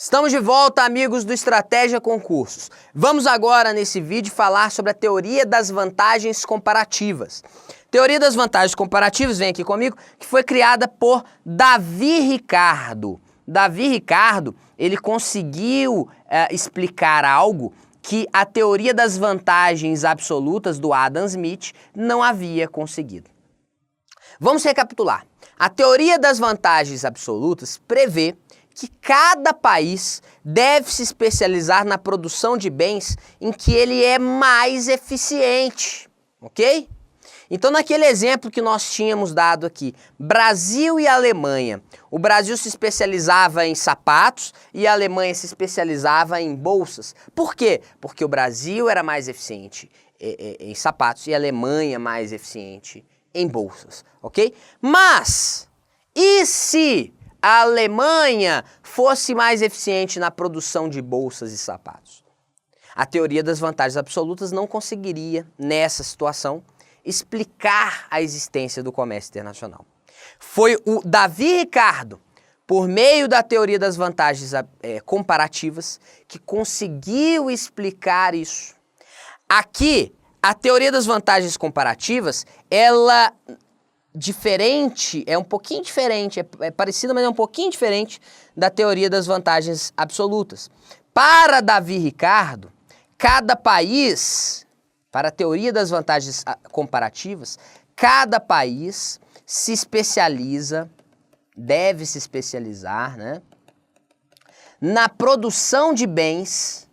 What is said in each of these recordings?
Estamos de volta, amigos do Estratégia Concursos. Vamos agora, nesse vídeo, falar sobre a teoria das vantagens comparativas. Teoria das vantagens comparativas, vem aqui comigo, que foi criada por Davi Ricardo. Davi Ricardo, ele conseguiu explicar algo que a teoria das vantagens absolutas do Adam Smith não havia conseguido. Vamos recapitular. A teoria das vantagens absolutas prevê que cada país deve se especializar na produção de bens em que ele é mais eficiente, ok? Então, naquele exemplo que nós tínhamos dado aqui, Brasil e Alemanha, o Brasil se especializava em sapatos e a Alemanha se especializava em bolsas. Por quê? Porque o Brasil era mais eficiente em sapatos e a Alemanha mais eficiente em bolsas, ok? Mas, e se a Alemanha fosse mais eficiente na produção de bolsas e sapatos? A teoria das vantagens absolutas não conseguiria, nessa situação, explicar a existência do comércio internacional. Foi o Davi Ricardo, por meio da teoria das vantagens comparativas, que conseguiu explicar isso. Aqui, a teoria das vantagens comparativas, ela é um pouquinho diferente, é parecida, mas é um pouquinho diferente da teoria das vantagens absolutas. Para Davi Ricardo, cada país, para a teoria das vantagens comparativas, cada país se especializa, deve se especializar, né, na produção de bens,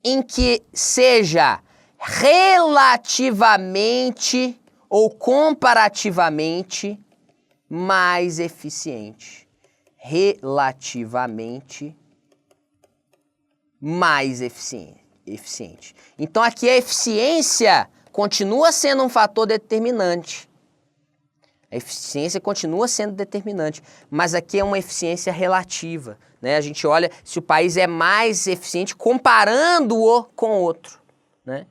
em que seja relativamente ou comparativamente mais eficiente. Relativamente mais eficiente. Então aqui a eficiência continua sendo um fator determinante. A eficiência continua sendo determinante, mas aqui é uma eficiência relativa, né? A gente olha se o país é mais eficiente comparando-o com outro, né?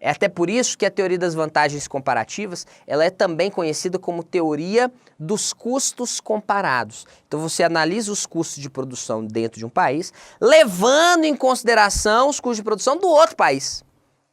É até por isso que a teoria das vantagens comparativas, ela é também conhecida como teoria dos custos comparados. Então você analisa os custos de produção dentro de um país, levando em consideração os custos de produção do outro país,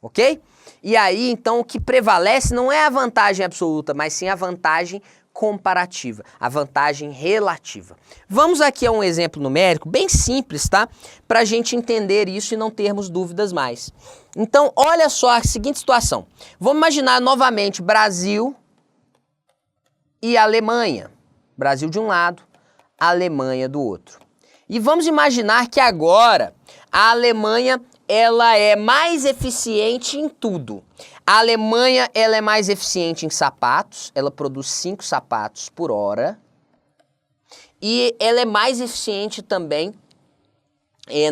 ok? E aí, então, o que prevalece não é a vantagem absoluta, mas sim a vantagem comparativa, a vantagem relativa. Vamos aqui a um exemplo numérico bem simples, tá? Para a gente entender isso e não termos dúvidas mais. Então, olha só a seguinte situação. Vamos imaginar novamente Brasil e Alemanha. Brasil de um lado, Alemanha do outro. E vamos imaginar que agora a Alemanha ela é mais eficiente em tudo. A Alemanha ela é mais eficiente em sapatos, ela produz 5 sapatos por hora. E ela é mais eficiente também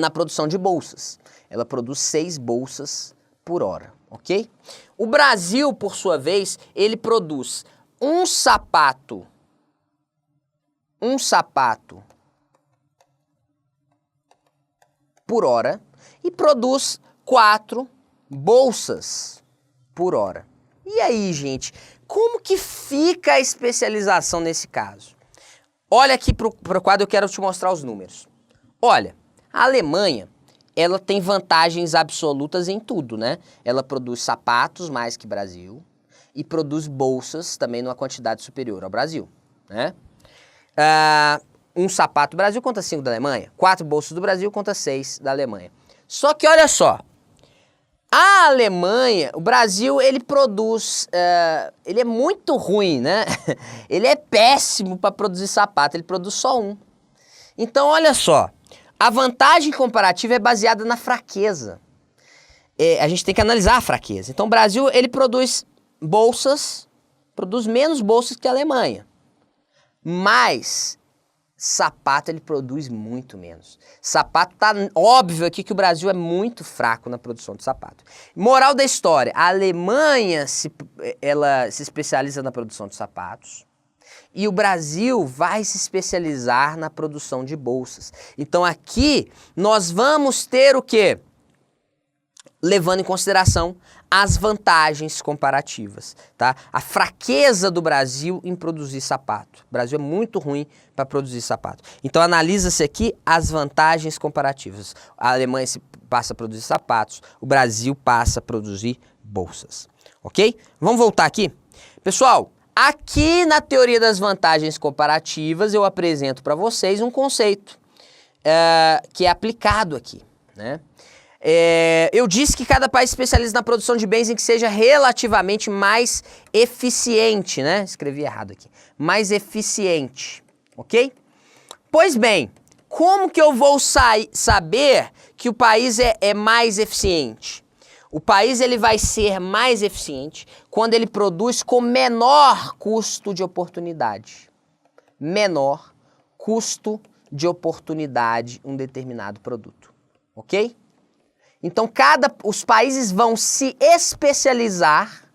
na produção de bolsas. Ela produz 6 bolsas por hora, ok? O Brasil, por sua vez, ele produz um sapato por hora e produz 4 bolsas por hora. E aí, gente, como que fica a especialização nesse caso? Olha aqui para o quadro, eu quero te mostrar os números. Olha, a Alemanha, ela tem vantagens absolutas em tudo, né? Ela produz sapatos mais que o Brasil e produz bolsas também numa quantidade superior ao Brasil, né? Um sapato do Brasil conta 5 da Alemanha, 4 bolsas do Brasil conta 6 da Alemanha. Só que olha só, a Alemanha, o Brasil, ele produz, ele é muito ruim, né? Ele é péssimo para produzir sapato, ele produz só um. Então, olha só, a vantagem comparativa é baseada na fraqueza. A gente tem que analisar a fraqueza. Então, o Brasil, ele produz bolsas, produz menos bolsas que a Alemanha. Mas sapato ele produz muito menos. Sapato, tá óbvio aqui que o Brasil é muito fraco na produção de sapato. Moral da história, a Alemanha ela se especializa na produção de sapatos e o Brasil vai se especializar na produção de bolsas. Então aqui nós vamos ter o quê? levando em consideração as vantagens comparativas, tá? A fraqueza do Brasil em produzir sapato. O Brasil é muito ruim para produzir sapato. Então analisa-se aqui as vantagens comparativas. A Alemanha passa a produzir sapatos, o Brasil passa a produzir bolsas, ok? Vamos voltar aqui? Pessoal, aqui na teoria das vantagens comparativas eu apresento para vocês um conceito que é aplicado aqui, né? Eu disse que cada país especializa na produção de bens em que seja relativamente mais eficiente, né? Escrevi errado aqui. Mais eficiente, ok? Pois bem, como que eu vou saber que o país é mais eficiente? O país ele vai ser mais eficiente quando ele produz com menor custo de oportunidade. Menor custo de oportunidade um determinado produto, ok? Então, os países vão se especializar.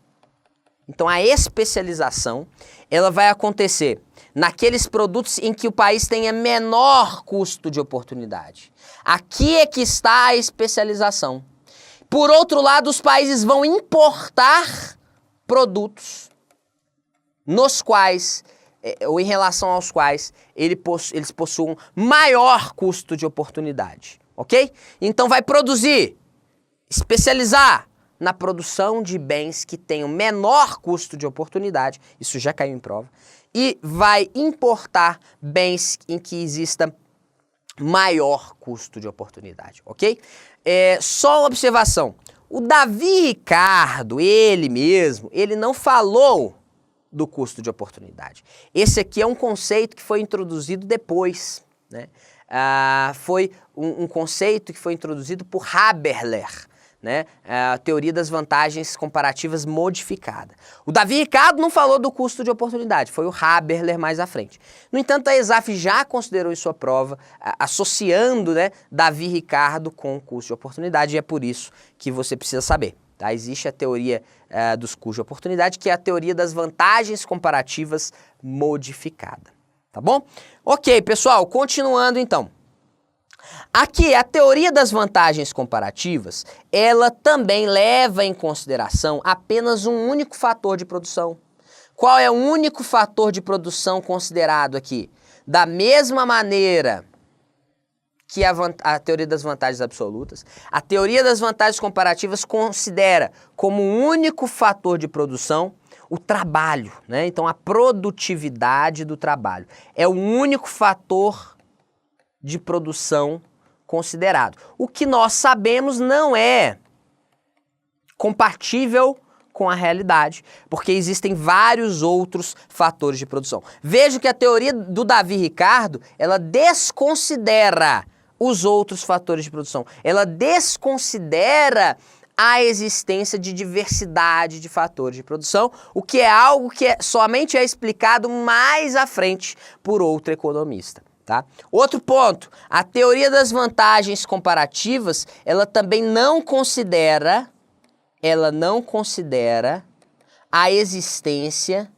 Então, a especialização, ela vai acontecer naqueles produtos em que o país tenha menor custo de oportunidade. Aqui é que está a especialização. Por outro lado, os países vão importar produtos nos quais, ou em relação aos quais, eles possuam maior custo de oportunidade. Ok? Então vai especializar na produção de bens que tenham menor custo de oportunidade, isso já caiu em prova, e vai importar bens em que exista maior custo de oportunidade, ok? Só uma observação, o Davi Ricardo, ele mesmo, ele não falou do custo de oportunidade. Esse aqui é um conceito que foi introduzido depois, né? Foi um conceito que foi introduzido por Haberler, né? A teoria das vantagens comparativas modificada. O Davi Ricardo não falou do custo de oportunidade, foi o Haberler mais à frente. No entanto, a ESAF já considerou em sua prova, associando, né, Davi Ricardo com o custo de oportunidade, e é por isso que você precisa saber. Tá? Existe a teoria dos custos de oportunidade, que é a teoria das vantagens comparativas modificada. Tá bom? Ok, pessoal, continuando então. Aqui, a teoria das vantagens comparativas, ela também leva em consideração apenas um único fator de produção. Qual é o único fator de produção considerado aqui? Da mesma maneira que a teoria das vantagens absolutas, a teoria das vantagens comparativas considera como único fator de produção o trabalho, né? Então, a produtividade do trabalho é o único fator de produção considerado. O que nós sabemos não é compatível com a realidade, porque existem vários outros fatores de produção. Veja que a teoria do Davi Ricardo, ela desconsidera os outros fatores de produção. Ela desconsidera a existência de diversidade de fatores de produção, o que é algo que somente é explicado mais à frente por outro economista. Tá? Outro ponto, a teoria das vantagens comparativas, ela também não considera a existência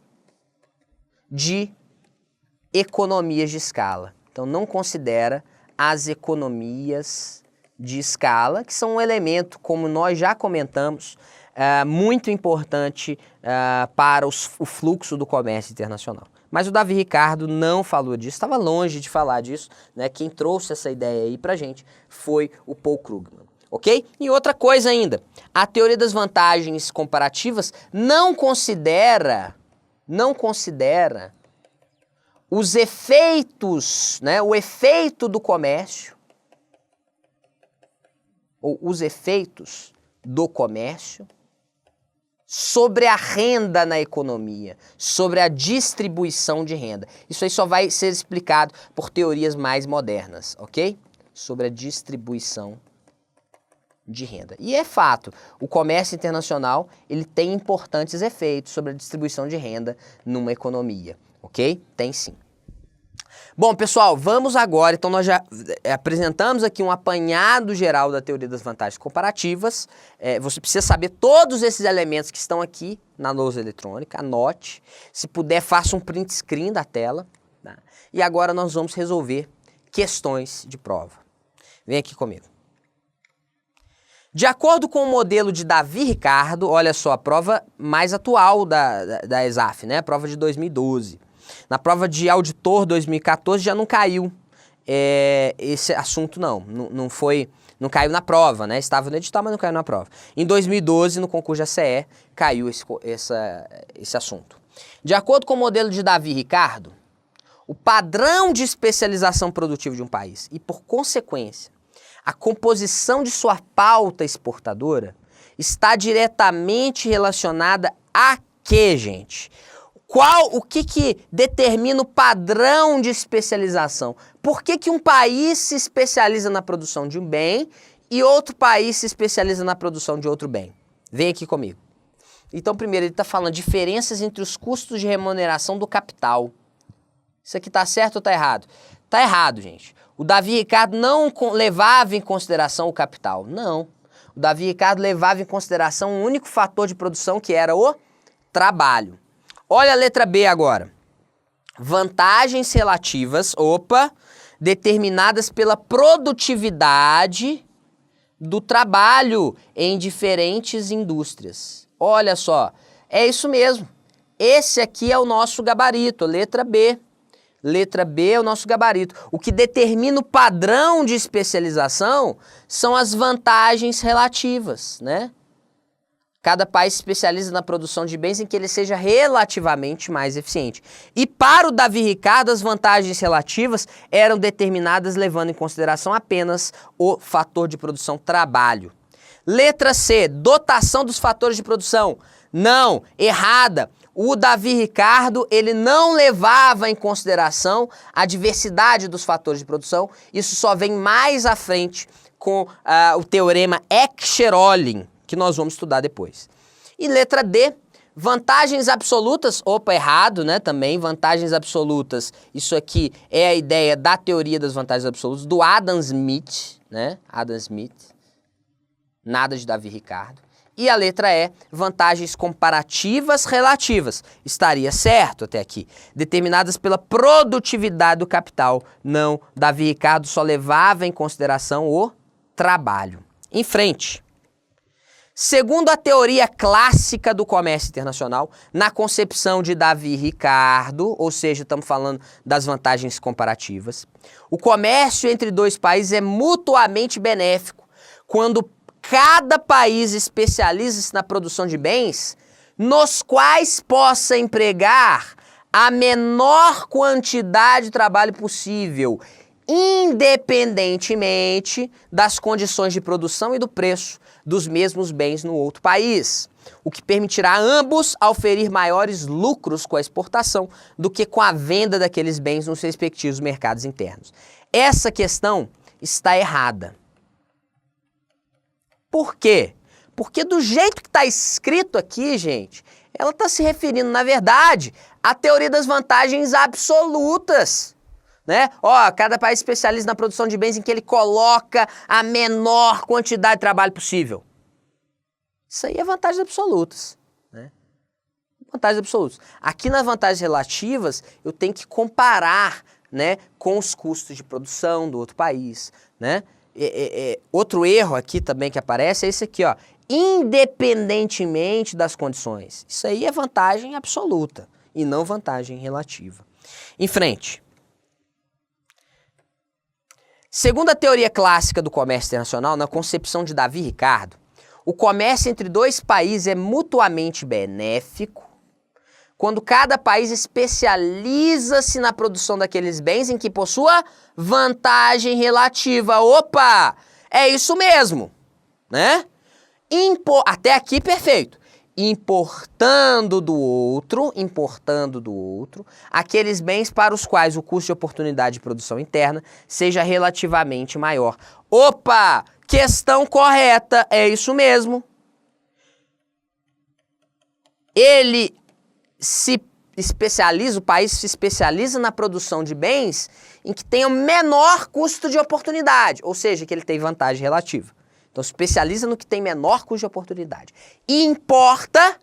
de economias de escala. Então, não considera as economias de escala, que são um elemento, como nós já comentamos, muito importante para o fluxo do comércio internacional. Mas o Davi Ricardo não falou disso, estava longe de falar disso, né? Quem trouxe essa ideia aí pra gente foi o Paul Krugman, ok? E outra coisa ainda, a teoria das vantagens comparativas não considera os efeitos, né? O efeito do comércio, ou os efeitos do comércio sobre a renda na economia, sobre a distribuição de renda. Isso aí só vai ser explicado por teorias mais modernas, ok? Sobre a distribuição de renda. E é fato, o comércio internacional, ele tem importantes efeitos sobre a distribuição de renda numa economia, ok? Tem sim. Bom, pessoal, vamos agora, então nós já apresentamos aqui um apanhado geral da teoria das vantagens comparativas. Você precisa saber todos esses elementos que estão aqui na lousa eletrônica, anote. Se puder, faça um print screen da tela. Tá? E agora nós vamos resolver questões de prova. Vem aqui comigo. De acordo com o modelo de Davi Ricardo, olha só, a prova mais atual da ESAF, né? A prova de 2012. Na prova de auditor 2014 já não caiu esse assunto, não foi, não caiu na prova, né? Estava no edital, mas não caiu na prova. Em 2012, no concurso da CE, caiu esse assunto. De acordo com o modelo de Davi Ricardo, o padrão de especialização produtiva de um país e, por consequência, a composição de sua pauta exportadora está diretamente relacionada a quê, gente? O que determina o padrão de especialização? Por que um país se especializa na produção de um bem e outro país se especializa na produção de outro bem? Vem aqui comigo. Então, primeiro, ele está falando diferenças entre os custos de remuneração do capital. Isso aqui está certo ou está errado? Está errado, gente. O Davi Ricardo não levava em consideração o capital. Não. O Davi Ricardo levava em consideração um único fator de produção, que era o trabalho. Olha a letra B agora. Vantagens relativas, determinadas pela produtividade do trabalho em diferentes indústrias. Olha só, é isso mesmo. Esse aqui é o nosso gabarito, letra B. Letra B é o nosso gabarito. O que determina o padrão de especialização são as vantagens relativas, né? Cada país se especializa na produção de bens em que ele seja relativamente mais eficiente. E para o Davi Ricardo, as vantagens relativas eram determinadas levando em consideração apenas o fator de produção trabalho. Letra C, dotação dos fatores de produção. Não, errada. O Davi Ricardo, ele não levava em consideração a diversidade dos fatores de produção. Isso só vem mais à frente com o teorema Eck-Scherolling, que nós vamos estudar depois. E letra D, vantagens absolutas. Errado, né? Também, vantagens absolutas. Isso aqui é a ideia da teoria das vantagens absolutas, do Adam Smith, né? Adam Smith. Nada de Davi Ricardo. E a letra E, vantagens comparativas relativas. Estaria certo até aqui. Determinadas pela produtividade do capital. Não, Davi Ricardo só levava em consideração o trabalho. Em frente. Segundo a teoria clássica do comércio internacional, na concepção de Davi Ricardo, ou seja, estamos falando das vantagens comparativas, o comércio entre dois países é mutuamente benéfico quando cada país especializa-se na produção de bens nos quais possa empregar a menor quantidade de trabalho possível, independentemente das condições de produção e do preço dos mesmos bens no outro país, o que permitirá a ambos auferir maiores lucros com a exportação do que com a venda daqueles bens nos respectivos mercados internos. Essa questão está errada. Por quê? Porque do jeito que está escrito aqui, gente, ela está se referindo, na verdade, à teoria das vantagens absolutas, né? Cada país especializa na produção de bens em que ele coloca a menor quantidade de trabalho possível. Isso aí é vantagens absolutas, né? Vantagens absolutas. Aqui nas vantagens relativas, eu tenho que comparar, né, com os custos de produção do outro país, né? Outro erro aqui também que aparece é esse aqui, independentemente das condições. Isso aí é vantagem absoluta e não vantagem relativa. Em frente. Segundo a teoria clássica do comércio internacional, na concepção de Davi Ricardo, o comércio entre dois países é mutuamente benéfico quando cada país especializa-se na produção daqueles bens em que possua vantagem relativa. É isso mesmo, né? Até aqui, perfeito. Importando do outro, aqueles bens para os quais o custo de oportunidade de produção interna seja relativamente maior. Questão correta, é isso mesmo. O país se especializa na produção de bens em que tenham menor custo de oportunidade, ou seja, que ele tem vantagem relativa. Então, se especializa no que tem menor custo de oportunidade. E importa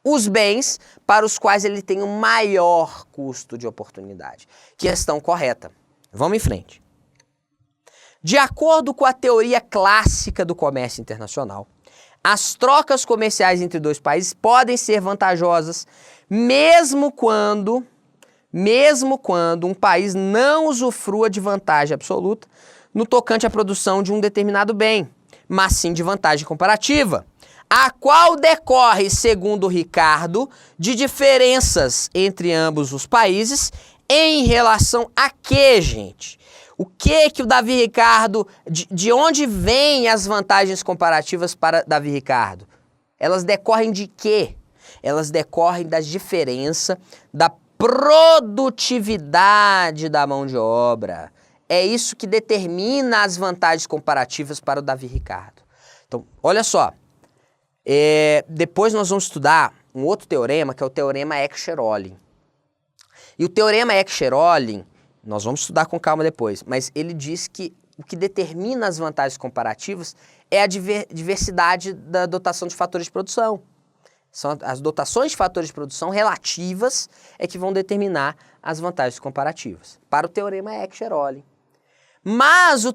os bens para os quais ele tem um maior custo de oportunidade. Questão correta. Vamos em frente. De acordo com a teoria clássica do comércio internacional, as trocas comerciais entre dois países podem ser vantajosas mesmo quando um país não usufrua de vantagem absoluta no tocante à produção de um determinado bem, mas sim de vantagem comparativa, a qual decorre, segundo Ricardo, de diferenças entre ambos os países em relação a quê, gente? O que o Davi Ricardo, de onde vêm as vantagens comparativas para Davi Ricardo? Elas decorrem de quê? Elas decorrem da diferença da produtividade da mão de obra. É isso que determina as vantagens comparativas para o Davi Ricardo. Então, olha só. Depois nós vamos estudar um outro teorema, que é o teorema Escher-Rollin. E o teorema Escher-Rollin, nós vamos estudar com calma depois, mas ele diz que o que determina as vantagens comparativas é a diversidade da dotação de fatores de produção. São as dotações de fatores de produção relativas é que vão determinar as vantagens comparativas, para o teorema Escher-Rollin. Mas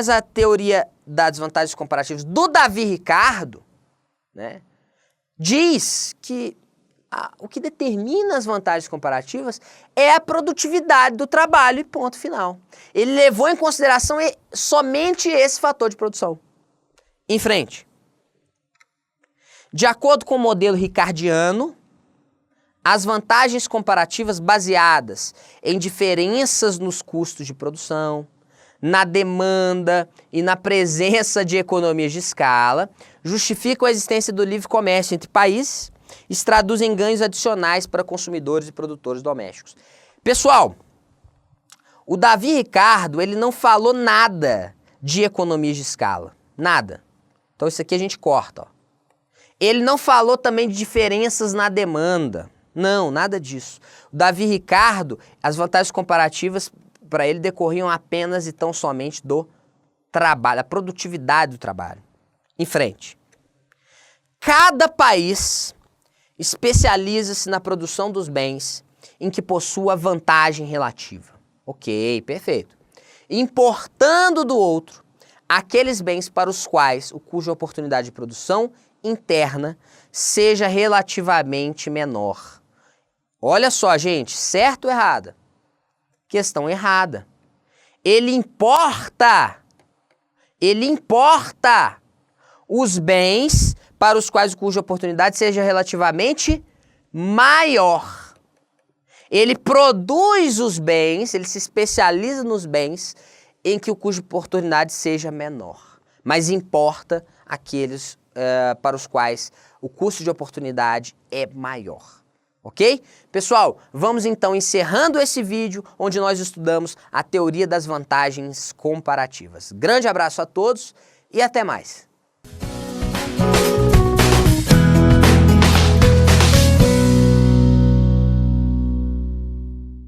a teoria das vantagens comparativas do Davi Ricardo, né, diz que o que determina as vantagens comparativas é a produtividade do trabalho e ponto final. Ele levou em consideração somente esse fator de produção. Em frente. De acordo com o modelo ricardiano, as vantagens comparativas baseadas em diferenças nos custos de produção, na demanda e na presença de economias de escala justificam a existência do livre comércio entre países e se traduzem em ganhos adicionais para consumidores e produtores domésticos. Pessoal, o Davi Ricardo, ele não falou nada de economias de escala. Nada. Então isso aqui a gente corta, ó. Ele não falou também de diferenças na demanda. Não, nada disso. O Davi Ricardo, as vantagens comparativas para ele decorriam apenas e tão somente do trabalho, a produtividade do trabalho. Em frente. Cada país especializa-se na produção dos bens em que possua vantagem relativa. Ok, perfeito. Importando do outro aqueles bens para os quais o custo de oportunidade de produção interna seja relativamente menor. Olha só, gente, certo ou errada? Questão errada. Ele importa os bens para os quais o custo de oportunidade seja relativamente maior. Ele produz os bens, ele se especializa nos bens em que o custo de oportunidade seja menor, mas importa aqueles para os quais o custo de oportunidade é maior. Ok? Pessoal, vamos então encerrando esse vídeo onde nós estudamos a teoria das vantagens comparativas. Grande abraço a todos e até mais!